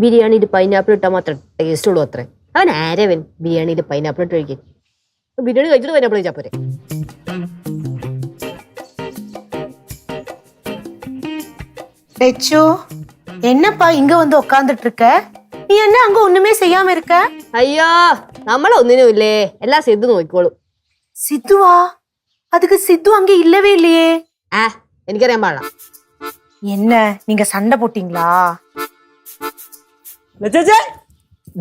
ബിരിയാണിയിൽ pineapple ഇട്ടാൽ മാത്രം taste ഉള്ളൂ അത്രേ. അവൻ ആരവൻ ബിരിയാണിയിൽ പൈനാപ്പിൾ ഇട്ട് കഴിക്കാൻ? ബിരിയാണി കഴിച്ചിട്ട് പൈനാപ്പിൾ കഴിച്ചാൽ പോരെ? லெச்சு என்னப்பா இங்க வந்து உட்காந்துட்டு இருக்க? நீ என்ன அங்க ஒண்ணுமே செய்யாம இருக்க? അയ്യോ നമ്മളൊന്നിനും ഇല്ലേ, എല്ലാം സിദ്ധു നോക്കിക്കോളും. சித்துவா? அதுக்கு சித்து அங்க இல்லவே இல்லையே. എനിക്കറിയാൻ പാടില്ല. என்ன நீங்க சண்டை போட்டீங்களா?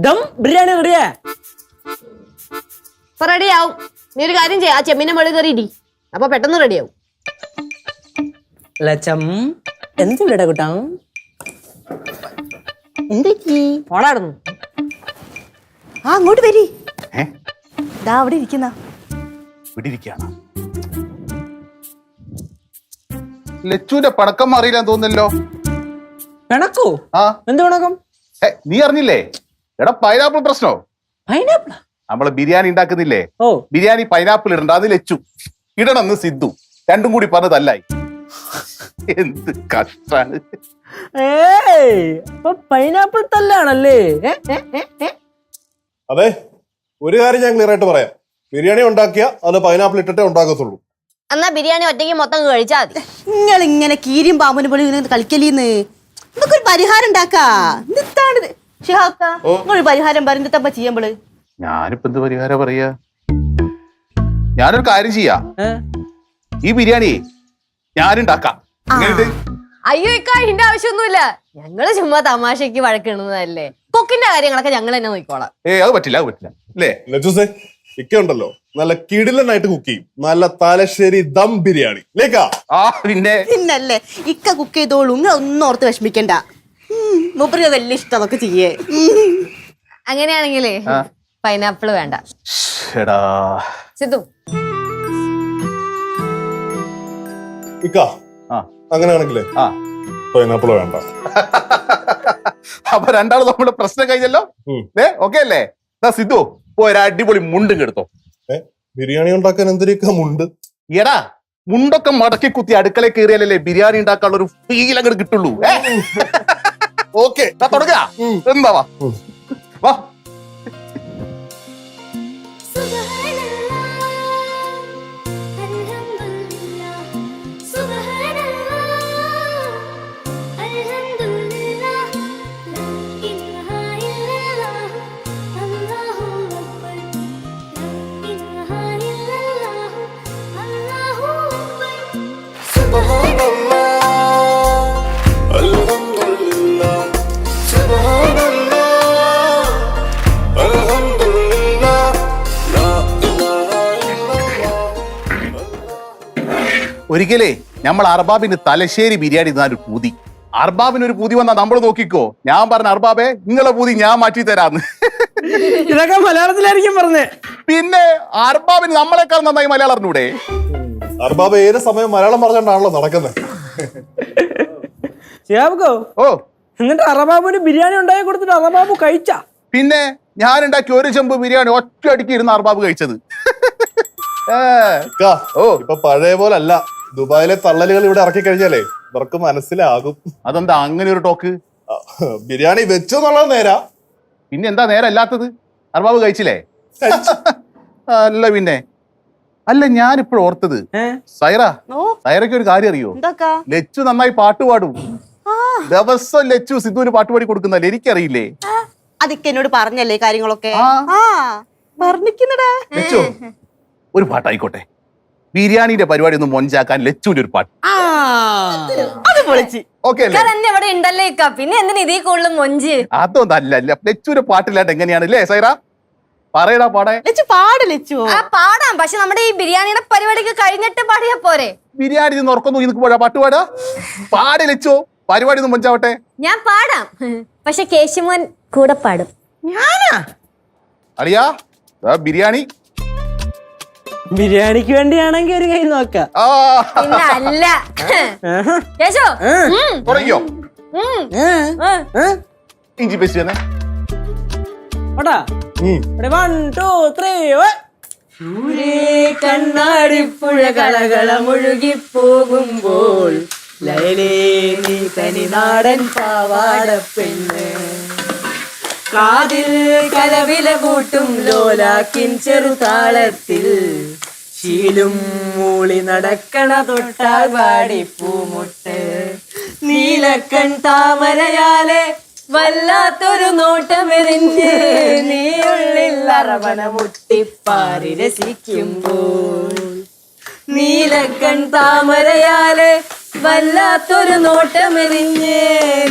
ദം ബിരിയാണി റെഡിയാ? ഇപ്പൊ റെഡിയാവും. നീ ഒരു കാര്യം ചെയ്യാം, ആ ചെമ്മീനെ മുകളിൽ കയറി ഇടി, അപ്പൊ പെട്ടെന്ന് റെഡിയാവും. ലച്ചം എന്ത് ഇവിടെ കൂട്ടാ? ഓടാടുന്നു. അങ്ങോട്ട് വരി. ദാ അവിടെ ഇരിക്കുന്ന. ലച്ചുവിന്റെ പണക്കം അറിയില്ലാന്ന് തോന്നുന്നല്ലോ. പിണക്കോ? എന്ത് പിണക്കം? നീ അറിഞ്ഞില്ലേ? എടാ പൈനാപ്പിൾ പ്രശ്നോ? പൈനാപ്പിൾ നമ്മള് ബിരിയാണി ഉണ്ടാക്കുന്നില്ലേ? ഓ ബിരിയാണി പൈനാപ്പിൾ ഇടണ്ട, അത് ലച്ചു ഇടണമെന്ന് സിദ്ധു രണ്ടും കൂടി പറഞ്ഞതല്ലായി. എന്ത് കഷ്ടാണ്. പൈനാപ്പിൾ തല്ലാണല്ലേ? അതെ, ഒരു കാര്യം ഞാൻ ക്ലിയർ ആയിട്ട് പറയാം. ബിരിയാണി ഉണ്ടാക്കിയ അത് പൈനാപ്പിൾ ഇട്ടിട്ടേ ഉണ്ടാക്കത്തുള്ളൂ. എന്നാ ബിരിയാണി ഒറ്റയ്ക്ക് മൊത്തം കഴിച്ചാൽ മതി. നിങ്ങൾ ഇങ്ങനെ കീരിയും പാമ്പിന് പോലെ കളിക്കലീന്ന് ഇതൊക്കെ ഒരു പരിഹാരം ഉണ്ടാക്കാ. ഒരു പരിഹാരം പറഞ്ഞിട്ടപ്പ ചെയ്യുമ്പോള് ഞാനിപ്പോ എന്ത് പരിഹാരം പറയാ? ഞാനൊരു കാര്യം ചെയ്യാ, ഈ ബിരിയാണി ഞാനുണ്ടാക്കാം. അയ്യോ ഇക്ക, ഇതിന്റെ ആവശ്യമൊന്നുമില്ല. ഞങ്ങള് ചുമ്മാ തമാശക്ക് വഴക്കിടുന്നതല്ലേ. കുക്കിന്റെ കാര്യങ്ങളൊക്കെ ഞങ്ങൾ തന്നെ നോക്കിക്കോളാം. അത് പറ്റില്ല, അത് പറ്റില്ല അല്ലേ? ലച്ചൂസേ, ഇക്ക ഉണ്ടല്ലോ നല്ല കിടിലനായിട്ട് കുക്ക് ചെയ്യും. നല്ല തലശ്ശേരി ദം ബിരിയാണി. പിന്നല്ലേ ഇക്ക കുക്ക് ചെയ്തോളൂ, നിങ്ങൾ ഒന്നും ഓർത്ത് വിഷമിക്കണ്ട. മൂപ്പര് വലിയ ഇഷ്ടം അതൊക്കെ ചെയ്യേ. അങ്ങനെയാണെങ്കിലേ പൈനാപ്പിൾ വേണ്ട. സിദ്ധു ഇക്ക അങ്ങനെയാണെങ്കിലേ പൈനാപ്പിൾ വേണ്ട. അപ്പൊ രണ്ടാളും നമ്മുടെ പ്രശ്നം കഴിഞ്ഞല്ലോ. ഓക്കെ അല്ലേ? സിദ്ധു ഒരു അടിപൊളി മുണ്ടും എടുത്തോ. ബിരിയാണി ഉണ്ടാക്കാൻ എന്തിനൊക്കെ മുണ്ട്? എടാ മുണ്ടൊക്കെ മടക്കി കുത്തി അടുക്കള കയറിയാലല്ലേ ബിരിയാണി ഉണ്ടാക്കാനുള്ള ഒരു ഫീൽ അങ്ങോട്ട് കിട്ടുള്ളൂ. ഓക്കെ തുടങ്ങാ. എന്താ വാ വാ. ഒരിക്കലേ നമ്മൾ അർബാബിന് തലശ്ശേരി ബിരിയാണി ഒരു പൂതി. അർബാബിന് ഒരു പൂതി വന്നാ നമ്മൾ നോക്കിക്കോ. ഞാൻ പറഞ്ഞ അർബാബെ നിങ്ങളെ പൂതി ഞാൻ മാറ്റി തരാന്ന്. ഇതൊക്കെ മലയാളത്തിലായിരിക്കും പറഞ്ഞേ. പിന്നെ അർബാബിന് നമ്മളെക്കാൾ നന്നായി മലയാളം അറിഞ്ഞൂടെ? അർബാബ് ഏത് സമയം മലയാളം പറഞ്ഞോണ്ടാണല്ലോ നടക്കുന്നത്. ഓ എന്നിട്ട് അറബാബുന് ബിരിയാണി ഉണ്ടാക്കി കൊടുത്തിട്ട് അറബാബു കഴിച്ചാ? പിന്നെ ഞാൻ ഉണ്ടാക്കി ഒരു ചെമ്പ് ബിരിയാണി ഒറ്റ അടിക്ക് ഇരുന്ന് അർബാബ് കഴിച്ചത്. ഇപ്പൊ പഴയ പോലെ അല്ല. ദുബായിലെ തള്ളലുകൾ ഇവിടെ ഇറക്കി കഴിഞ്ഞാലേ ഇവർക്ക് മനസ്സിലാകും. അതെന്താ അങ്ങനെ ഒരു ടോക്ക്? ബിരിയാണി വെച്ചെന്നുള്ളത് നേരാ. പിന്നെ എന്താ നേരം അല്ലാത്തത്? അർബാബ് കഴിച്ചില്ലേ? അല്ല പിന്നെ അല്ല, ഞാനിപ്പോഴും ഓർത്തത് സൈറയ്ക്ക് ഒരു കാര്യം അറിയോ? ലച്ചു നന്നായി പാട്ട് പാടും. ദിവസം ലച്ചു സിദ്ധുവിന് പാട്ട് പാടി കൊടുക്കുന്നല്ലേ? എനിക്കറിയില്ലേ? അതൊക്കെ എന്നോട് പറഞ്ഞല്ലേ കാര്യങ്ങളൊക്കെ. ലച്ചു ഒരു പാട്ടായിക്കോട്ടെ. ബിരിയാണിന്റെ പരിപാടി ഒന്ന് മൊഞ്ചാക്കാൻ ലച്ചുവിന്റെ ഒരു പാട്ട്. പിന്നെ എന്തിനാ ഇതേ കൂടുതൽ മൊഞ്ച്? അതൊന്നും അല്ല, ലച്ചുവിന്റെ പാട്ടില്ലാണ്ട് എങ്ങനെയാണ് അല്ലേ സൈറ? പറയടാ പാടാൻ. പാടാം, പക്ഷെ നമ്മുടെ ഈ ബിരിയാണിയുടെ പരിപാടിക്ക് കഴിഞ്ഞിട്ട് പാടിയാ പോരെ? ബിരിയാണി ഉറക്കുന്നു നിനക്ക് പോടാ പാട്ട് പാടാ. പാടി ലച്ചു, പരിപാടി ഒന്നും മൊഞ്ചാവട്ടെ. ഞാൻ പാടാം, പക്ഷെ കേശുമോൻ കൂടെ പാടും. ഞാനാ അളിയാ ബിരിയാണി. ബിരിയാണിക്ക് വേണ്ടിയാണെങ്കിൽ ഒരു കൈ നോക്കാം. അല്ല തുടങ്ങിയോ? ഇഞ്ചി പേസ്റ്റ് തന്നെ. കണ്ണാടിപ്പുഴ കളകളമുഴുകി പോകുമ്പോൾ ലൈലേ നീ തനിനാടൻ പാവാട പെണ്ണ്. കാതിൽ കലവില കൂട്ടും ലോലാക്കിൻ ചെറുതാളത്തിൽ ശീലും മൂളി നടക്കണ തൊട്ടാൽ വാടിപ്പൂമുട്ട് നീലക്കൺ താമരയാലെ വല്ലാത്തൊരു നോട്ടമെറിഞ്ഞ് നീയുള്ളിൽ അറവന മുട്ടിപ്പാറി രസിക്കുമ്പോൾ നീലക്കൺ താമരയാലെ വല്ലാത്തൊരു നോട്ടമെറിഞ്ഞ്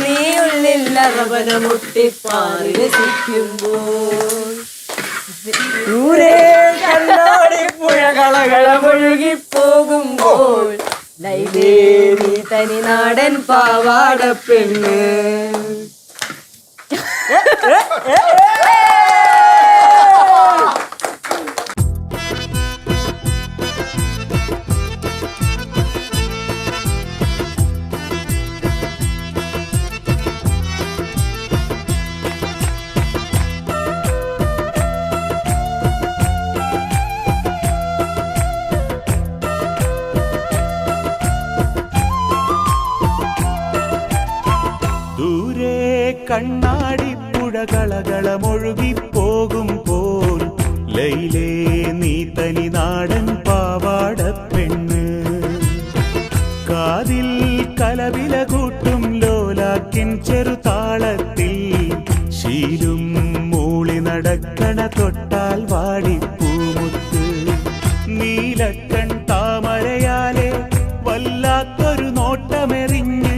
നീയുള്ളിൽ അറവന മുട്ടിപ്പാറി രസിക്കുമ്പോൾ ദൂരെ കണ്ണാടി പുഴ കളകളമൊഴുകിപ്പോകുമ്പോൾ ലൈലേ നീ തനി നാടൻ പാവാട പെണ്ണ്. കണ്ണാടി പുഴകളകളമൊഴുകിപ്പോകുമ്പോൾ ലൈലേ നീ തനി നാടൻ പാവാട പെണ്ണ് കാതിൽ കലവില കൂട്ടും ലോലാക്കിൻ ചെറുതാളത്തിൽ ശീലും മൂളി നടക്കണ തൊട്ടാൽ വാടിപ്പൂമുത്ത് നീലക്കൺ താമരയാലെ വല്ലാത്തൊരു നോട്ടമെറിഞ്ഞ്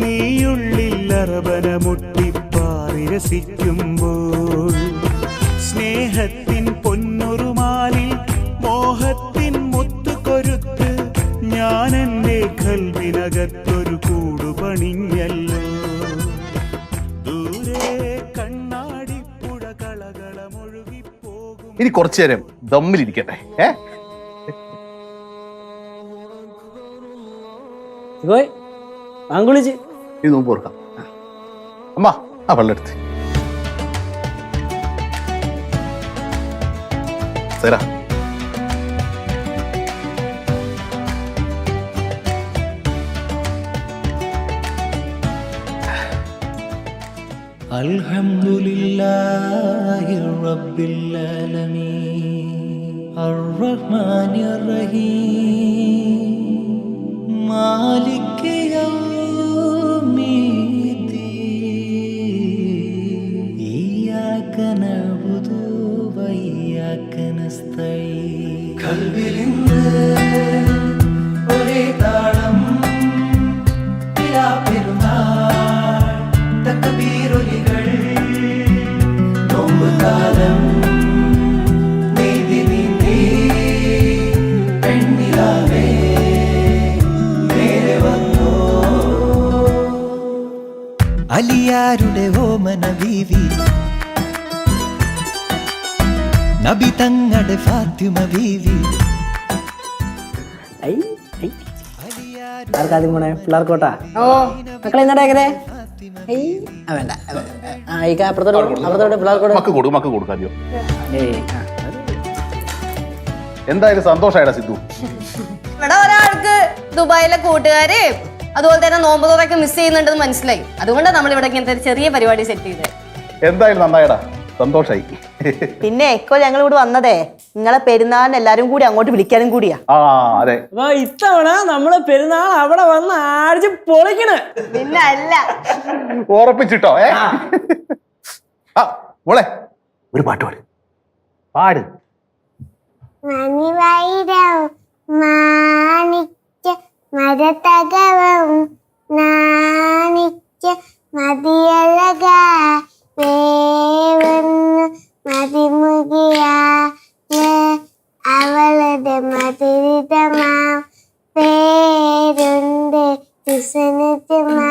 നീയുള്ളിൽ അറബന മുട്ടിപ്പാറി രസിക്കുമ്പോൾ സ്നേഹത്തിൻ പൊന്നുറുമാലിൽ മോഹത്തിൻ മുത്തുകൊരുത്ത് ഞാൻ എൻ്റെ കൽവിനകത്തൊരു കൂടുപണിഞ്ഞല്ലോ ദൂരെ കണ്ണാടി പുഴ കളകളമൊഴുകിപ്പോകും. ഇനി കുറച്ചു നേരം ദമ്മിലിരിക്കട്ടെ. അങ്കുളിച്ച് ഇത് നോമ്പ് കൊടുക്കാം. അമ്മ ആ വെള്ളെടുത്ത് സൈറ അൽഹംദുലില്ലാഹി റബ്ബിൽ ആലമീൻ അർറഹ്മാനിർ റഹീം മാലിക് യൗമിദ്ദീൻ ഇയ്യാക നഅ്ബുദു വഇയ്യാക നസ്തഈൻ ഖൽബിലിന്ന് ഒരേ താളം ഇലാ പെരുന്നാൾ തക്ബീറുകൾ നോമ്പുകാലം നീതി നീന്തി പെണ്ണിലാവേ നേരെ വന്നോ അലിയാരുടെ ഓമന ബീവി നബി തങ്ങളുടെ ഫാത്തിമ ബീവി ആർക്കാദ്യം പോണേ പിള്ളേർക്കോട്ടാ ഓ മക്കളെ ഇന്നടേക്കതേ വേണ്ട അപ്പുറത്തോട്ട് പിള്ളേർക്കോട്ട് മക്ക് കൊടുക്കാം. ഏയ് എന്തായാലും സന്തോഷായിടാ സിദ്ധു. ഇവിടെ ഒരാൾക്ക് ദുബായിലെ കൂട്ടുകാര് അതുപോലെ തന്നെ നോമ്പ് തുറയൊക്കെ മിസ് ചെയ്യുന്നുണ്ടെന്ന് മനസ്സിലായി. അതുകൊണ്ടാണ് നമ്മൾ ഇവിടെ ഇങ്ങനത്തെ ഒരു ചെറിയ പരിപാടി സെറ്റ് ചെയ്തത്. എന്തായാലും നന്നായിടാ, സന്തോഷായി. പിന്നെ എക്കോ ഞങ്ങൾ ഇവിടെ വന്നതേ നിങ്ങളെ പെരുന്നാളിന് എല്ലാരും കൂടി അങ്ങോട്ട് വിളിക്കാനും കൂടിയാ. ആ അതെ, അപ്പൊ ഇത്തവണ നമ്മളെ പെരുന്നാൾ അവിടെ വന്ന് ആഴ്ച പൊളിക്കണ്. പിന്നെ അല്ല ഉറപ്പിച്ചിട്ടോ. മോളെ ഒരു പാട്ട് പാട്. മണിവൈരം മാണിക്യ മരതകവും നാണിക്യ മതിയഴക വേവന്ന് മതിമുകിയാ അവളുടെ മതിരിതമാ പേരുണ്ട് വിസനജമാ